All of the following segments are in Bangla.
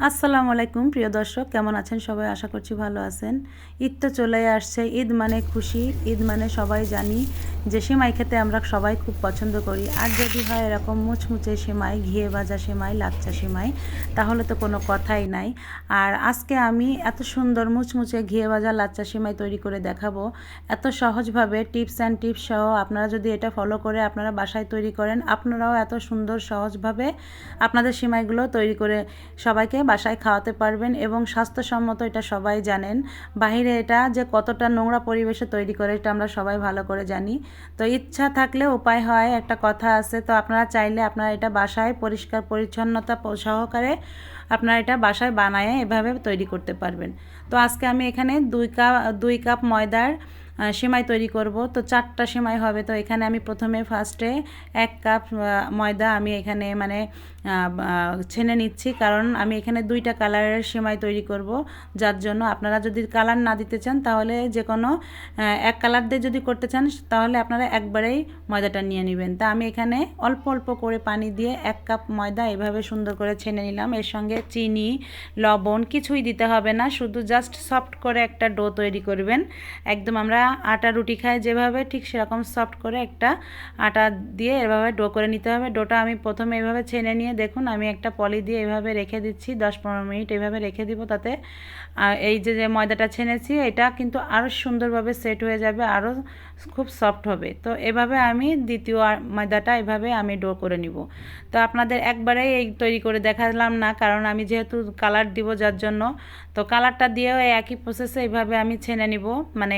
আসসালামু আলাইকুম প্রিয় দর্শক, কেমন আছেন সবাই? আশা করছি ভালো আছেন। ঈদ তো চলেই আসছে। ঈদ মানে খুশি, ঈদ মানে সবাই জানি যে সেমাই খেতে আমরা সবাই খুব পছন্দ করি। আর যদি হয় এরকম মুচমুচে সেমাই, ঘিয়ে ভাজা সেমাই, লাচ্চা সেমাই, তাহলে তো কোনো কথাই নাই। আর আজকে আমি এত সুন্দর মুচমুচে ঘিয়ে ভাজা লাচ্চা সেমাই তৈরি করে দেখাবো, এত সহজভাবে টিপস অ্যান্ড টিপস সহ। আপনারা যদি এটা ফলো করে আপনারা বাসায় তৈরি করেন, আপনারাও এত সুন্দর সহজভাবে আপনাদের সেমাইগুলো তৈরি করে সবাইকে বাসায় খাওয়াতে পারবেন। এবং স্বাস্থ্যসম্মত, এটা সবাই জানেন। বাহিরে এটা যে কতটা নোংরা পরিবেশে তৈরি করে এটা আমরা সবাই ভালো করে জানি। তো ইচ্ছা থাকলে উপায় হয়, একটা কথা আছে। তো আপনারা চাইলে আপনারা এটা বাসায় পরিষ্কার পরিচ্ছন্নতা সহকারে আপনারা এটা বাসায় বানায় এভাবে তৈরি করতে পারবেন। তো আজকে আমি এখানে 2 কাপ ময়দার সেমাই তৈরি করব। তো 4টা সেমাই হবে। তো এখানে আমি প্রথমে ফার্স্টে 1 কাপ ময়দা আমি এখানে ছেনে নিচ্ছি, কারণ আমি এখানে 2টা কালারের সেমাই তৈরি করব। যার জন্য আপনারা যদি কালার না দিতে চান তাহলে যে কোনো এক কালার দিয়ে যদি করতে চান তাহলে আপনারা একবারেই ময়দাটা নিয়ে নেবেন। তা আমি এখানে অল্প অল্প করে পানি দিয়ে 1 কাপ ময়দা এভাবে সুন্দর করে ছেনে নিলাম। এর সঙ্গে চিনি, লবণ কিছুই দিতে হবে না, শুধু জাস্ট সফট করে একটা ডো তৈরি করবেন। একদম আমরা আটা রুটি খাই যেভাবে, ঠিক সেরকম সফট করে একটা আটা দিয়ে এভাবে ডো করে নিতে হবে। ডোটা আমি প্রথমে এভাবে ছেনে নিয়ে দেখুন আমি একটা পলি দিয়ে এভাবে রেখে দিচ্ছি, 10-15 মিনিট এভাবে রেখে দিব। তাতে এই যে ময়দাটা ছেনেছি এটা কিন্তু আরও সুন্দরভাবে সেট হয়ে যাবে, আরও খুব সফট হবে। তো এভাবে আমি দ্বিতীয় ময়দাটা এভাবে আমি ডো করে নিব। তো আপনাদের একবারেই এই তৈরি করে দেখালাম না, কারণ আমি যেহেতু কালার দিব যার জন্য। তো কালারটা দিয়েও একই প্রসেসে এইভাবে আমি ছেনে নিব, মানে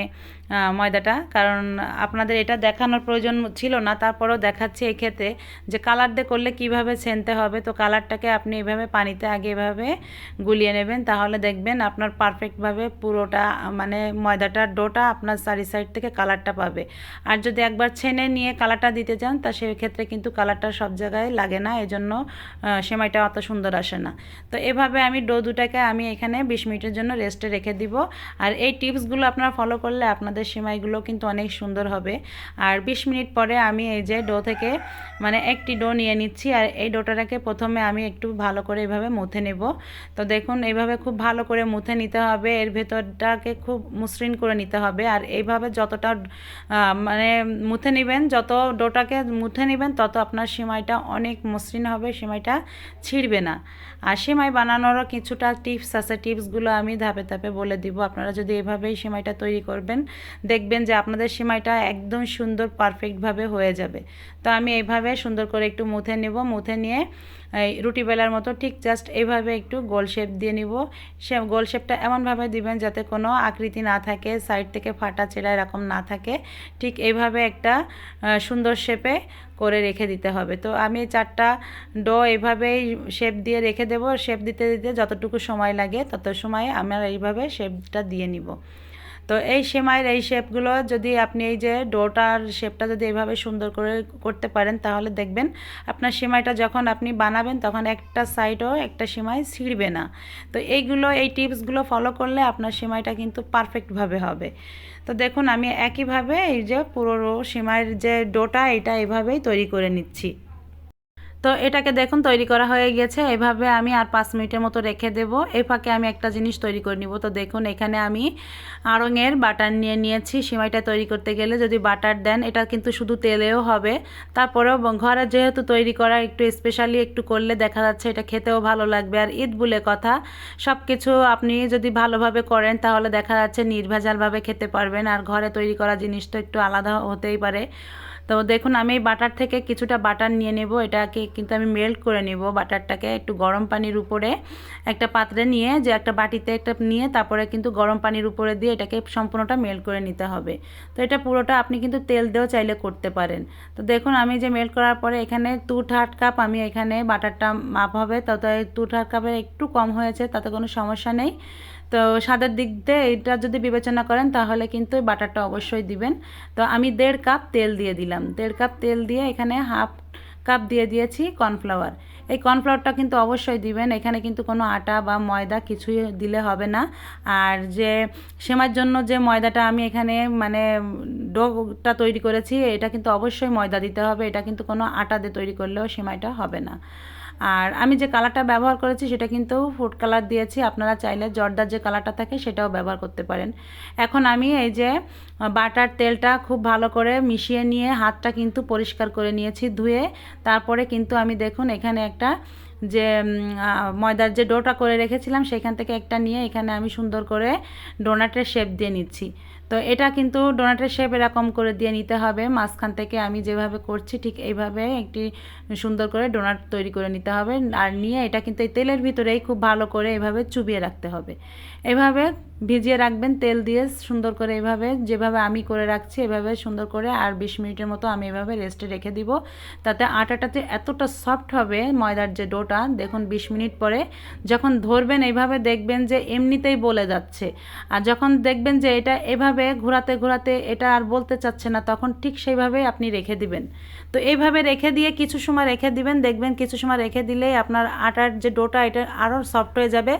ময়দাটা। কারণ আপনাদের এটা দেখানোর প্রয়োজন ছিল না, তারপরেও দেখাচ্ছি এই ক্ষেত্রে যে কালার দিয়ে করলে কিভাবে ছেনতে হবে। তো কালারটাকে আপনি এভাবে পানিতে আগে এভাবে গুলিয়ে নেবেন, তাহলে দেখবেন আপনার পারফেক্টভাবে পুরোটা মানে ময়দাটার ডোটা আপনার চারি সাইড থেকে কালারটা পাবে। আর যদি একবার ছেনে নিয়ে কালারটা দিতে চান তা সেই ক্ষেত্রে কিন্তু কালারটা সব জায়গায় লাগে না, এজন্য সেমাইটা অত সুন্দর আসে না। তো এভাবে আমি ডো দুটাকে আমি এখানে 20 মিনিটের জন্য রেস্টে রেখে দিব। আর এই টিপসগুলো আপনারা ফলো করলে আপনাদের সেমাইগুলো কিন্তু অনেক সুন্দর হবে। আর 20 মিনিট পরে আমি এই যে ডো থেকে মানে একটি ডো নিয়ে নিচ্ছি, আর এই ডোটাকে প্রথমে আমি একটু ভালো করে এভাবে মুথে নেব। তো দেখুন এইভাবে খুব ভালো করে মুথে নিতে হবে, এর ভেতরটাকে খুব মসৃণ করে নিতে হবে। আর এইভাবে যতটা মানে মুথে নেবেন, যত ডোটাকে মুথে নেবেন তত আপনার সেমাইটা অনেক মসৃণ হবে, সেমাইটা ছিঁড়বে না। আর সেমাই বানানোরও কিছুটা টিপস আছে, টিপসগুলো আমি ধাপে ধাপে বলে দিব। আপনারা যদি এভাবেই সেমাইটা তৈরি করবেন দেখবেন যে আপনাদের সেমাইটা একদম সুন্দর পারফেক্টভাবে হয়ে যাবে। তো আমি এইভাবে সুন্দর করে একটু মুথে নেব, মুথে নিয়ে এই রুটি বেলার মতো ঠিক জাস্ট এইভাবে একটু গোল শেপ দিয়ে নিব। সে গোল শেপটা এমনভাবে দিবেন যাতে কোনো আকৃতি না থাকে, সাইড থেকে ফাটা ছেঁড়া এরকম না থাকে। ঠিক এইভাবে একটা সুন্দর শেপে করে রেখে দিতে হবে। তো আমি 4টা ডো এইভাবেই শেপ দিয়ে রেখে দেব। শেপ দিতে দিতে যতটুকু সময় লাগে তত সময়ে আমরা এইভাবে শেপটা দিয়ে নিব। তো এই সেমাইয়ের এই শেপগুলো যদি আপনি এই যে ডোটার শেপটা যদি এইভাবে সুন্দর করে করতে পারেন তাহলে দেখবেন আপনার সেমাইটা যখন আপনি বানাবেন তখন একটা সাইডও একটা সেমাই ছিঁড়বে না। তো এই টিপসগুলো ফলো করলে আপনার সেমাইটা কিন্তু পারফেক্টভাবে হবে। তো দেখুন আমি একইভাবে এই যে পুরো সেমাইয়ের যে ডোটা এটা এভাবেই তৈরি করে নিচ্ছি। তো এটাকে দেখুন তৈরি করা হয়ে গেছে। এভাবে আমি আর 5 মিনিটের মতো রেখে দেব। এই ফাঁকে আমি একটা জিনিস তৈরি করে নিব। তো দেখুন এখানে আমি আড়ঙের বাটার নিয়ে নিয়েছি। সেমাইটা তৈরি করতে গেলে যদি বাটার দেন, এটা কিন্তু শুধু তেলেও হবে। তারপরেও ঘরে যেহেতু তৈরি করা একটু স্পেশালি একটু করলে দেখা যাচ্ছে এটা খেতেও ভালো লাগবে। আর ঈদ বলে কথা, সব কিছু আপনি যদি ভালোভাবে করেন তাহলে দেখা যাচ্ছে নির্ভেজালভাবে খেতে পারবেন। আর ঘরে তৈরি করা জিনিস তো একটু আলাদা হতেই পারে। তো দেখুন আমি এই বাটার থেকে কিছুটা বাটার নিয়ে নেব, এটাকে কিন্তু আমি মেল্ট করে নেব। বাটারটাকে একটু গরম পানির উপরে একটা পাত্রে নিয়ে, যে একটা বাটিতে একটা নিয়ে তারপরে কিন্তু গরম পানির উপরে দিয়ে এটাকে সম্পূর্ণটা মেল্ট করে নিতে হবে। তো এটা পুরোটা আপনি কিন্তু তেল দিয়েও চাইলে করতে পারেন। তো দেখুন আমি যে মেল্ট করার পরে এখানে 2/3 কাপ আমি এখানে বাটারটা মাপ হবে, তত 2/3 কাপের একটু কম হয়েছে, তাতে কোনো সমস্যা নেই। তো স্বাদের দিক দিয়ে এটা যদি বিবেচনা করেন তাহলে কিন্তু বাটারটা অবশ্যই দিবেন। তো আমি 1.5 কাপ তেল দিয়ে দিলাম। 1.5 কাপ তেল দিয়ে এখানে 1/2 কাপ দিয়ে দিয়েছি কর্নফ্লাওয়ার। এই কর্নফ্লাওয়ারটা কিন্তু অবশ্যই দিবেন, এখানে কিন্তু কোনো আটা বা ময়দা কিছুই দিলে হবে না। আর যে সেমাইয়ের জন্য যে ময়দাটা আমি এখানে মানে ডোটা তৈরি করেছি এটা কিন্তু অবশ্যই ময়দা দিতে হবে, এটা কিন্তু কোনো আটা দিয়ে তৈরি করলেও সেমাইটা হবে না। আর আমি যে কালারটা ব্যবহার করেছি সেটা কিন্তু ফুড কালার দিয়েছি, আপনারা চাইলে জর্দার যে কালারটা থাকে সেটাও ব্যবহার করতে পারেন। এখন আমি এই যে বাটার তেলটা খুব ভালো করে মিশিয়ে নিয়ে হাতটা কিন্তু পরিষ্কার করে নিয়েছি ধুয়ে। তারপরে কিন্তু আমি দেখুন এখানে একটা যে ময়দার যে ডোটা করে রেখেছিলাম সেখান থেকে একটা নিয়ে এখানে আমি সুন্দর করে ডোনাটের শেপ দিয়ে নিচ্ছি। তো এটা কিন্তু ডোনাটের শেপ এরকম করে দিয়ে নিতে হবে, মাঝখান থেকে আমি যেভাবে করছি ঠিক এইভাবে একটি সুন্দর করে ডোনাট তৈরি করে নিতে হবে। আর নিয়ে এটা কিন্তু এই তেলের ভিতরেই খুব ভালো করে এভাবে চুবিয়ে রাখতে হবে। এভাবে ভিজিয়ে রাখবেন তেল দিয়ে সুন্দর করে, এভাবে যেভাবে আমি করে রাখছি এভাবে সুন্দর করে। আর 20 মিনিটের মতো আমি এভাবে রেস্টে রেখে দিব, তাতে আটাটাতে এতটা সফট হবে ময়দার যে ডোটা। দেখুন 20 মিনিট পরে যখন ধরবেন এইভাবে দেখবেন যে এমনিতেই বলে যাচ্ছে, আর যখন দেখবেন যে এটা এভাবে ঘোরাতে ঘোরাতে এটা আর বলতে চাচ্ছে না, তখন ঠিক সেইভাবেই আপনি রেখে দিবেন। তো এইভাবে রেখে দিয়ে কিছু সময় রেখে দিবেন, দেখবেন কিছু সময় রেখে দিলেই আপনার আটার যে ডোটা এটা আরও সফট হয়ে যাবে।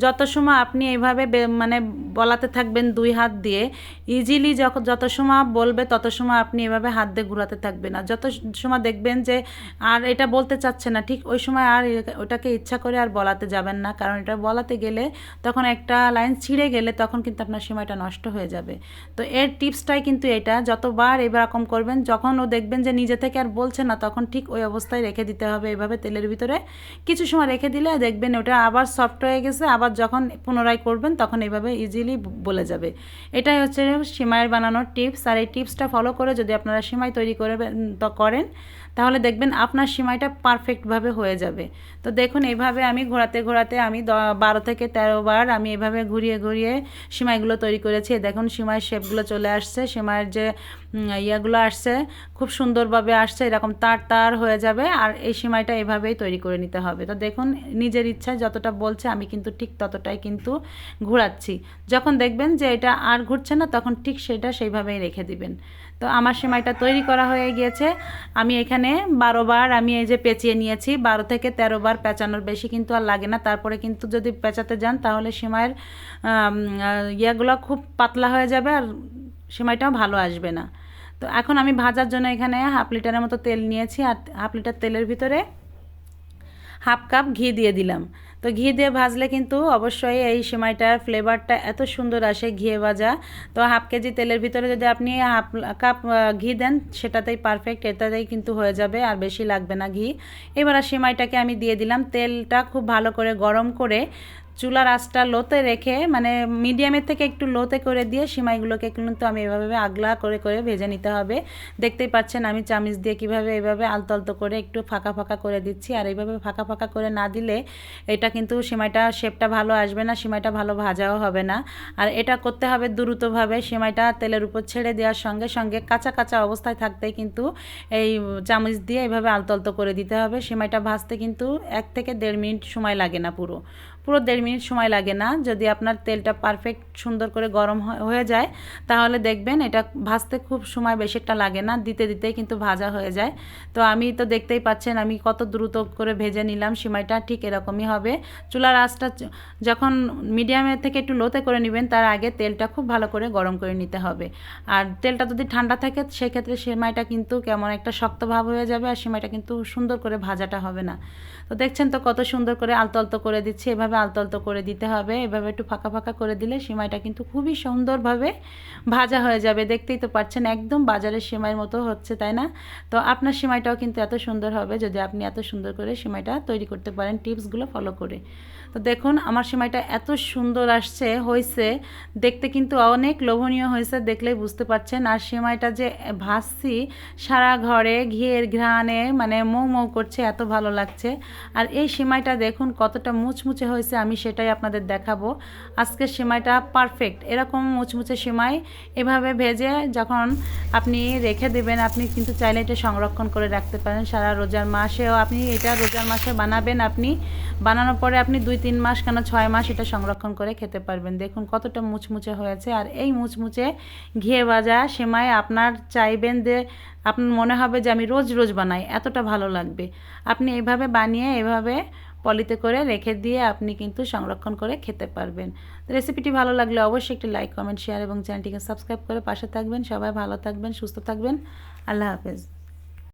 যত সময় আপনি এইভাবে মানে বলাতে থাকবেন 2 হাত দিয়ে, ইজিলি যত সময় বলবে তত সময় আপনি এভাবে হাত দিয়ে ঘোরাতে থাকবেন। আর যত সময় দেখবেন যে আর এটা বলতে চাচ্ছে না, ঠিক ওই সময় আর ওটাকে ইচ্ছা করে আর বলাতে যাবেন না, কারণ এটা বলাতে গেলে তখন একটা লাইন ছিঁড়ে গেলে তখন কিন্তু আপনার সময়টা নষ্ট হয়ে যাবে। তো এর টিপসটাই কিন্তু এটা, যতবার এরকম করবেন যখন ও দেখবেন যে নিজে থেকে আর বলছে না তখন ঠিক ওই অবস্থায় রেখে দিতে হবে এভাবে তেলের ভিতরে। কিছু সময় রেখে দিলে দেখবেন ওটা আবার সফট হয়ে গেছে, আবার যখন পুনরায় করবেন তখন এইভাবে ইজিলি বলে যাবে। এটাই হচ্ছে সিমাইয়ের বানানোর টিপস। আর এই টিপসটা ফলো করে যদি আপনারা সিমাই তৈরি করেন তাহলে দেখবেন আপনার সিমাইটা পারফেক্টভাবে হয়ে যাবে। তো দেখুন এইভাবে আমি ঘোরাতে ঘোরাতে আমি 12 থেকে 13 বার আমি এভাবে ঘুরিয়ে ঘুরিয়ে সিমাইগুলো তৈরি করেছি। দেখুন সিমাইয়ের শেপগুলো চলে আসছে, সিমাইয়ের যে ইয়েগুলো আসছে খুব সুন্দরভাবে আসছে, এরকম তার তার হয়ে যাবে। আর এই সিমাইটা এভাবেই তৈরি করে নিতে হবে। তো দেখুন নিজের ইচ্ছায় যতটা বলছে আমি কিন্তু ঠিক ততটাই কিন্তু ঘোরাচ্ছি। যখন দেখবেন যে এটা আর ঘুরছে না তখন ঠিক সেটা সেইভাবেই রেখে দিবেন। তো আমার সিমাইটা তৈরি করা হয়ে গিয়েছে। আমি এখানে 12 বার আমি এই যে পেঁচিয়ে নিয়েছি, 12 থেকে 13 বার পেঁচানোর বেশি কিন্তু আর লাগে না। তারপরে কিন্তু যদি পেঁচাতে যান তাহলে সিমাইয়ের ইয়েগুলো খুব পাতলা হয়ে যাবে আর সিমাইটাও ভালো আসবে না। তো এখন আমি ভাজার জন্য এখানে 1/2 লিটারের মতো তেল নিয়েছি, আর 1/2 লিটার তেলের ভিতরে 1/2 কাপ ঘি দিয়ে দিলাম। তো ঘি দিয়ে ভাজলে কিন্তু অবশ্যই এই সিমাইটার ফ্লেভারটা এত সুন্দর আসে ঘিয়ে ভাজা। তো 1/2 কেজি তেলের ভিতরে যদি আপনি 1/2 কাপ ঘি দেন সেটাতেই পারফেক্ট, এটাতেই কিন্তু হয়ে যাবে, আর বেশি লাগবে না ঘি। এবার সিমাইটাকে আমি দিয়ে দিলাম। তেলটা খুব ভালো করে গরম করে চুলার আঁচটা লোতে রেখে, মানে মিডিয়ামের থেকে একটু লোতে করে দিয়ে সিমাইগুলোকে কিন্তু আমি এভাবে আগলা করে করে ভেজে নিতে হবে। দেখতেই পাচ্ছেন আমি চামচ দিয়ে কিভাবে এভাবে আলতো আলতো করে একটু ফাঁকা ফাঁকা করে দিচ্ছি। আর এইভাবে ফাঁকা ফাঁকা করে না দিলে এটা কিন্তু সিমাইটা শেপটা ভালো আসবে না, সিমাইটা ভালো ভাজাও হবে না। আর এটা করতে হবে দ্রুতভাবে, সিমাইটা তেলের উপর ছেড়ে দেওয়ার সঙ্গে সঙ্গে কাঁচা কাঁচা অবস্থায় থাকতেই কিন্তু এই চামচ দিয়ে এভাবে আলতো আলতো করে দিতে হবে। সিমাইটা ভাজতে কিন্তু 1 থেকে 1.5 মিনিট সময় লাগে না, পুরো 1.5 মিনিট সময় লাগে না। যদি আপনার তেলটা পারফেক্ট সুন্দর করে গরম হয়ে যায় তাহলে দেখবেন এটা ভাজতে খুব সময় বেশি একটা লাগে না, দিতে দিতেই কিন্তু ভাজা হয়ে যায়। তো আমি তো দেখতেই পাচ্ছেন আমি কত দ্রুত করে ভেজে নিলাম, সিমাইটা ঠিক এরকমই হবে। চুলার আঁচটা যখন মিডিয়ামের থেকে একটু লোতে করে নেবেন তার আগে তেলটা খুব ভালো করে গরম করে নিতে হবে। আর তেলটা যদি ঠান্ডা থাকে সেক্ষেত্রে সিমাইটা কিন্তু কেমন একটা শক্ত ভাব হয়ে যাবে, আর সিমাইটা কিন্তু সুন্দর করে ভাজাটা হবে না। তো দেখছেন তো কত সুন্দর করে আলতো আলতো করে দিচ্ছি, এভাবে আলতো আলতো করে দিতে হবে। এভাবে একটু ফাঁকা ফাঁকা করে দিলে সিমাইটা কিন্তু খুবই সুন্দরভাবে ভাজা হয়ে যাবে। দেখতেই তো পাচ্ছেন একদম বাজারের সিমাইয়ের মতো হচ্ছে, তাই না? তো আপনার সিমাইটাও কিন্তু এত সুন্দর হবে যদি আপনি এত সুন্দর করে সিমাইটা তৈরি করতে পারেন টিপসগুলো ফলো করে। তো দেখুন আমার সিমাইটা এত সুন্দর হয়েছে, দেখতে কিন্তু অনেক লোভনীয় হয়েছে, দেখলেই বুঝতে পারছেন। আর সিমাইটা যে ভাজছি সারা ঘরে ঘিয়ের ঘ্রাণে মানে মৌ মৌ করছে, এত ভালো লাগছে। আর এই সিমাইটা দেখুন কতটা মুচমুচে হয়েছে, আমি সেটাই আপনাদের দেখাবো। আজকের সিমাইটা পারফেক্ট, এরকম মুচমুচে সিমাই এভাবে ভেজে যখন আপনি রেখে দেবেন, আপনি কিন্তু চাইলে এটা সংরক্ষণ করে রাখতে পারেন সারা রোজার মাসেও। আপনি এটা রোজার মাসে বানাবেন, আপনি বানানোর পরে আপনি 2-3 মাস কেন 6 মাস এটা সংরক্ষণ করে খেতে পারবেন। দেখুন কতটা মুচমুচে হয়েছে। আর এই মুচমুচে ঘিয়ে ভাজা সিমাই আপনার চাইবেন যে আপনার মনে হবে যে আমি রোজ রোজ বানাই, এতটা ভালো লাগবে। আপনি এইভাবে বানিয়ে এভাবে পলিতে করে রেখে দিয়ে আপনি কিন্তু সংরক্ষণ করে খেতে পারবেন। তো রেসিপিটি ভালো লাগলে অবশ্যই একটি লাইক, কমেন্ট, শেয়ার এবং চ্যানেলটিকে সাবস্ক্রাইব করে পাশে থাকবেন। সবাই ভালো থাকবেন, সুস্থ থাকবেন। আল্লাহ হাফেজ।